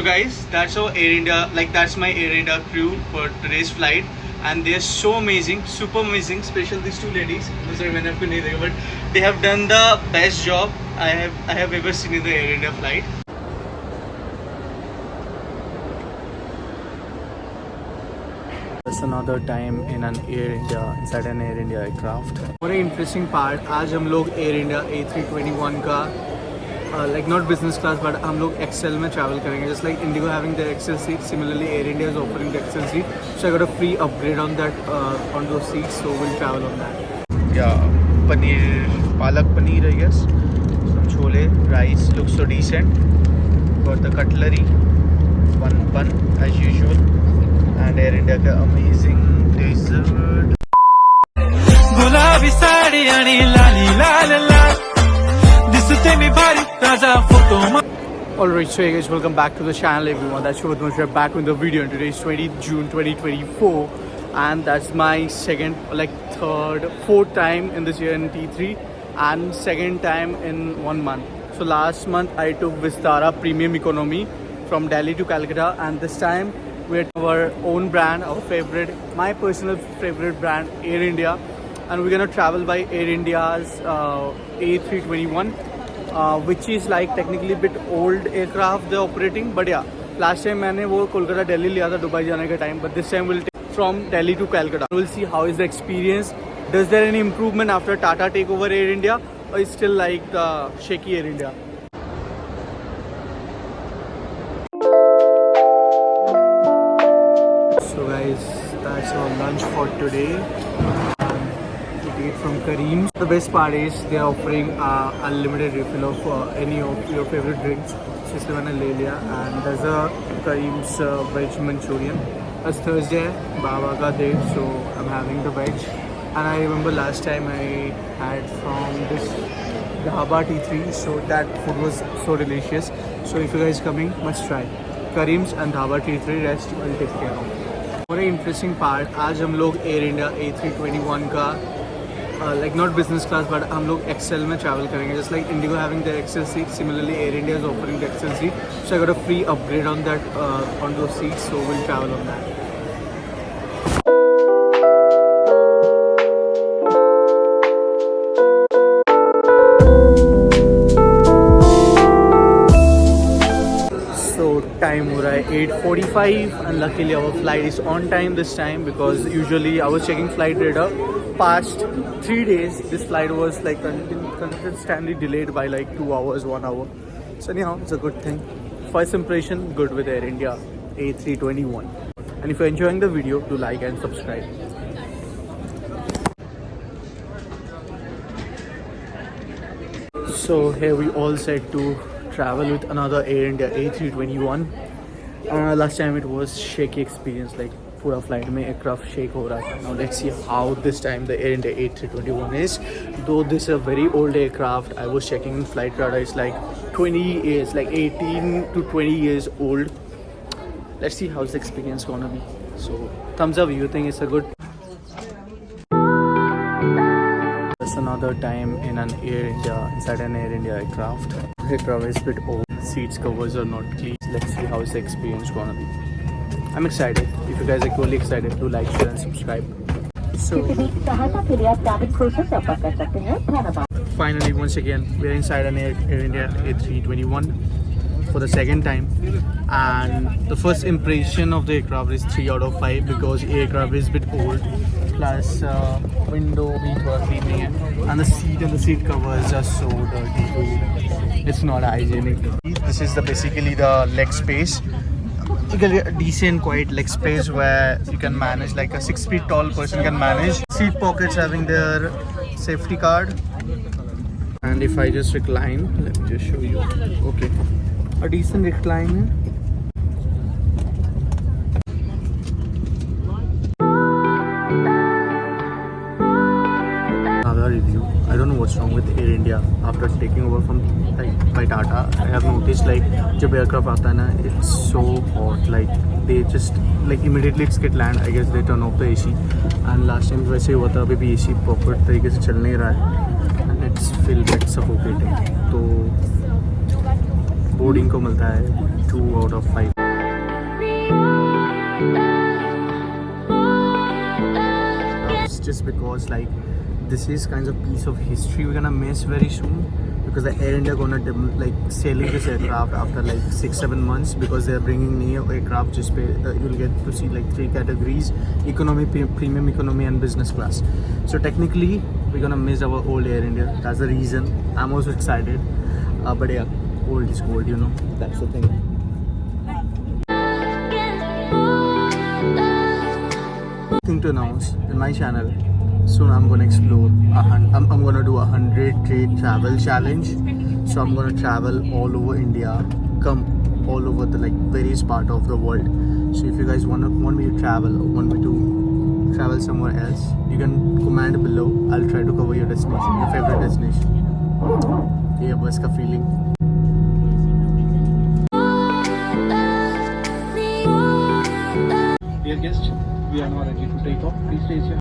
guys, that's how Air India, like that's my Air India crew for today's flight, and they're so amazing, super amazing. Special these two ladies. Sorry, मैंने आपको नहीं देखा, but they have done the best job I have ever seen in the Air India flight. That's another time in an Air India, inside an Air India aircraft. Very interesting part. आज हम लोग Air India A321 का like not business class, but हम लोग XL में travel करेंगे. Just like Indigo having their XL seat, similarly Air India is offering the XL seat. So I got a free upgrade on that on those seats. So we'll travel on that. Yeah, paneer, palak paneer, I guess. Some chole, rice looks so decent. Got the cutlery, one bun as usual, and Air India का amazing dessert. गुलाबी साड़ी आणि लाली लाल लाल दिसते मी भारी ताजा photo. Alright, so hey guys, welcome back to the channel everyone. That's Shubhat. We're back with the video, and today is 20th June 2024, and that's my fourth time in this year in T3 and second time in 1 month. So last month I took Vistara Premium Economy from Delhi to Calcutta, and this time we're our own brand, our favorite, my personal favorite brand, Air India, and we're gonna travel by Air India's A321. Which is like technically a bit old aircraft they're operating, but yeah, last time मैंने वो कोलकाता दिल्ली लिया था Dubai जाने का time, but this time we'll take from Delhi to Calcutta. We'll see how is the experience. Does there any improvement after Tata take over Air India, or is still like the shaky Air India? So guys, that's our lunch for today. From Kareem's. The best part is they are offering unlimited refill of any of your favorite drinks. So इसलिए मैंने ले लिया. And there's a Kareem's veg Manchurian. It's Thursday, Baba ka day, so I'm having the veg. And I remember last time I had from this Dhaba T3, so that food was so delicious. So if you guys coming, must try Kareem's and Dhaba T3. Rest will take care of. Very interesting part. आज हम लोग Air India A321 का like not business class, but हम लोग XL में travel करेंगे. Just like Indigo having their XL seat, similarly Air India is offering the XL seat. So I got a free upgrade on that on those seats. So we'll travel on that. So time हो रहा है 8:45, and luckily our flight is on time this time, because usually I was checking flight radar. Past 3 days this flight was like consistently delayed by like 2 hours, 1 hour. So anyhow, it's a good thing. First impression good with Air India A321. And if you're enjoying the video, do like and subscribe. So here we all set to travel with another Air India A321. Last time it was shaky experience, like पूरा flight में aircraft shake हो रहा था. Now let's see how this time the Air India A321 is. Though this is a very old aircraft, I was checking in flight radar, it's like 20 years, like 18 to 20 years old. Let's see how's the experience gonna be. So thumbs up if you think it's a good. That's another time in an Air India, inside an Air India aircraft. The aircraft is a bit old, seats covers are not clean. Let's see how's the experience gonna be. I'm excited. If you guys are equally excited, do like, share and subscribe. So finally, once again, we're inside an Air India A321 for the second time, and the first impression of the aircraft is 3 out of 5, because aircraft is a bit old, plus window bhi thoda clean nahi hai, and the seat covers are so dirty too. It's not hygienic. This is basically the leg space. You get a decent quiet leg space where you can manage, like a 6 feet tall person can manage. Seat pockets having their safety card. And if I just recline, let me just show you. Okay, a decent recline. Another review. I don't know what's wrong with Air India after taking over from by Tata. I have noticed like जब aircraft आता है ना, it's so hot. Like they just like immediately it's get land. I guess they turn off the AC. And last time वैसे हुआ था, अभी भी AC proper तरीके से चल नहीं रहा है. And it's feel bit suffocating. तो boarding को मिलता है 2 out of 5. Just because like this is kind of piece of history we're gonna miss very soon, because the Air India gonna like sailing this aircraft after like 6-7 months, because they are bringing new aircraft. Just pay, you'll get to see like 3 categories: economy, premium economy, and business class. So technically we're gonna miss our old Air India. That's the reason. I'm also excited, but yeah, old is gold, you know, that's the thing. Thing to announce in my channel, soon I'm gonna explore I'm gonna do 100-day travel challenge. So I'm gonna travel all over India, come all over the like various part of the world. So if you guys want me to travel or want me to travel somewhere else, you can comment below. I'll try to cover your destination, your favorite destination. Yeah, bus ka feeling. Dear guest, we are now ready to take off. Please stay here.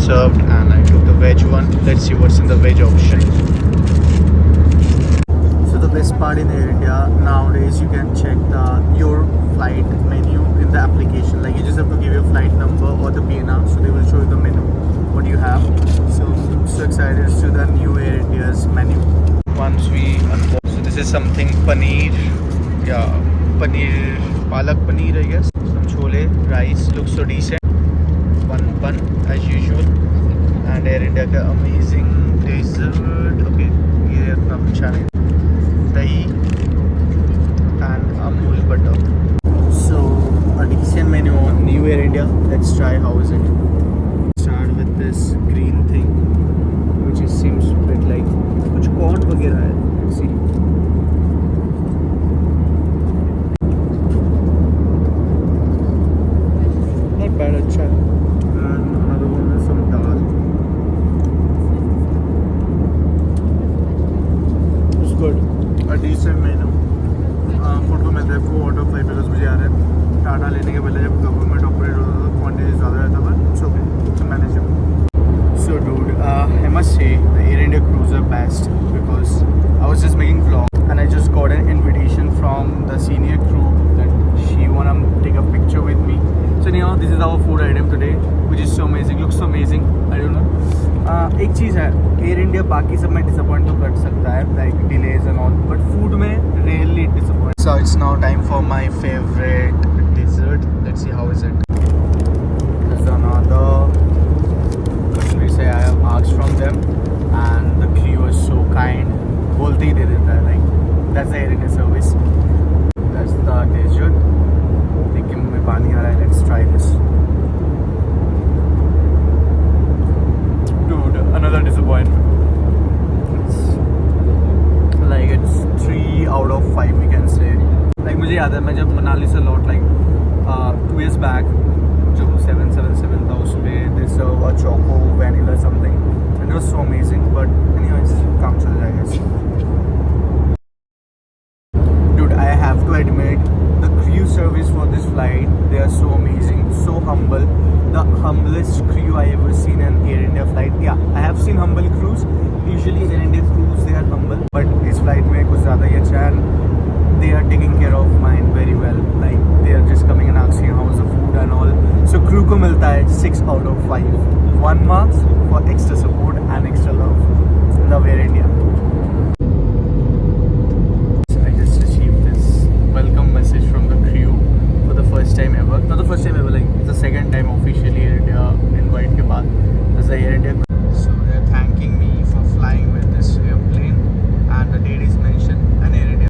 Served, and I took the veg one. Let's see what's in the veg option. So the best part in Air India nowadays, you can check your flight menu in the application. Like you just have to give your flight number or the PNR, so they will show you the menu what you have. So I'm so excited to the new Air India's menu. Once we unbox, so this is something paneer, yeah, paneer, palak paneer, I guess. Some chole, rice, looks so decent. One bun as usual, and Air India का amazing dessert. Okay, ये इतना अच्छा नहीं. Dahi and Amul butter. So a decent menu on New Air India. Let's try how is it. Start with this green thing, which is seems a bit like कुछ corn वगैरह है. Let's see. Not bad, अच्छा है. A decent menu. Food को मिलता है 4 out of 5 because मुझे याद है टाटा लेने के पहले जब गवर्नमेंट ऑपरेट होता था क्वांटिटी ज़्यादा रहता था, it's okay, it's manageable. So dude, I must say the Air India crews are best, because I was just making vlog and I just got an invitation from the senior crew that she wanna take a picture with me. So anyhow, this is our food item today, which is so amazing, looks so amazing. I don't know. एक चीज़ है, air India बाकी सब में disappoint तो कर सकता है, like delays and all, but food में really disappoint. So it's now time for my favourite dessert. Let's see how is it. This is another Kashmir से I have asked from them and the crew was so kind. बोलते ही दे देता है, like that's the Air India service. That's the dessert. देखिए मुंह में पानी आ रहा है. Let's try this. Another disappointment. It's like it's 3 out of 5 we can say. Like मुझे याद है मैं जब मनाली से लौट like 2 years back, जो 777 था उस पे they serve a choco vanilla something and it was so amazing. But anyways, काम चल जाएगा. Dude, I have to admit the crew service for this flight, they are so amazing, so humble. The humblest crew I ever seen in Air India flight. Yeah, I have seen humble crews. Usually Air India crews they are humble, but this flight में कुछ ज़्यादा ही अच्छा है. They are taking care of mine very well. Like they are crew को मिलता है 6 out of 5. 1 marks for extra support and extra love. Love Air India. I just received this welcome message from the crew for the first time ever. Not the first time ever, like it's the second time officially Air India invite के बाद as the Air India. So they're thanking me for flying with this airplane, and the date is mentioned and Air India.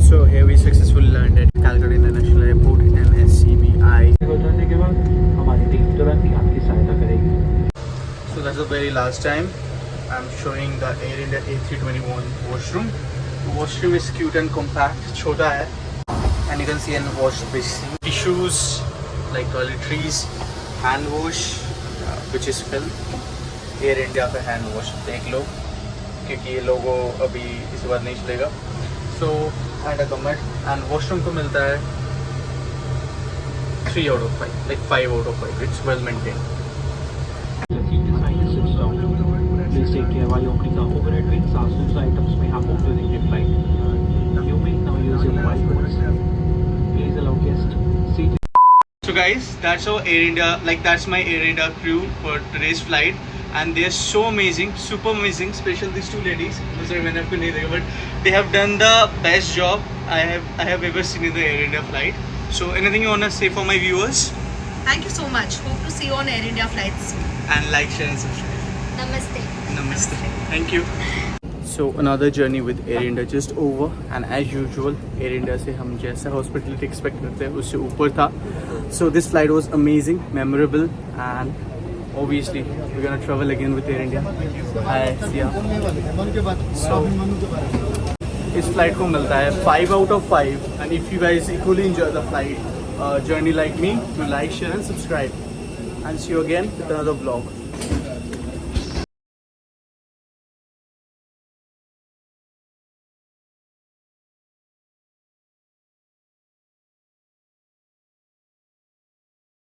So here we successfully landed Calcutta International Airport NSCBI. उतरने के बाद हमारी team तुरंत ही आपकी सहायता करेगी. So that's the very last time I'm showing the Air India A321 washroom. The washroom is cute and compact, छोटा है, and you can see an wash basin, tissues like toiletries, hand wash which is filled. Air India पे hand wash देख लो, क्योंकि ये लोगो अभी इस बार नहीं चलेगा. So and a comment, and washroom को मिलता है 3 out of 5, like 5 out of 5. It's well maintained. Please take care while opening the overhead bins. Our suits items may have moved during the flight. You may now use your mobile phones. Please allow guests seated. So guys, that's our Air India, like that's my Air India crew for today's flight, and they're so amazing, super amazing. Special these two ladies. I'm sorry, मैंने आपको नहीं देखा, but they have done the best job I have ever seen in the Air India flight. So anything you wanna say for my viewers? Thank you so much. Hope to see you on Air India flights. And like, share, and subscribe. Namaste. Namaste. Thank you. So another journey with Air India just over, and as usual Air India से हम जैसा hospitality expect करते हैं उससे ऊपर था. So this flight was amazing, memorable, and obviously we're gonna travel again with Air India. Hi, Sia. So इस flight को मिलता है 5 out of 5, and if you guys equally enjoy the flight journey like me, do like, share and subscribe, and see you again with another vlog.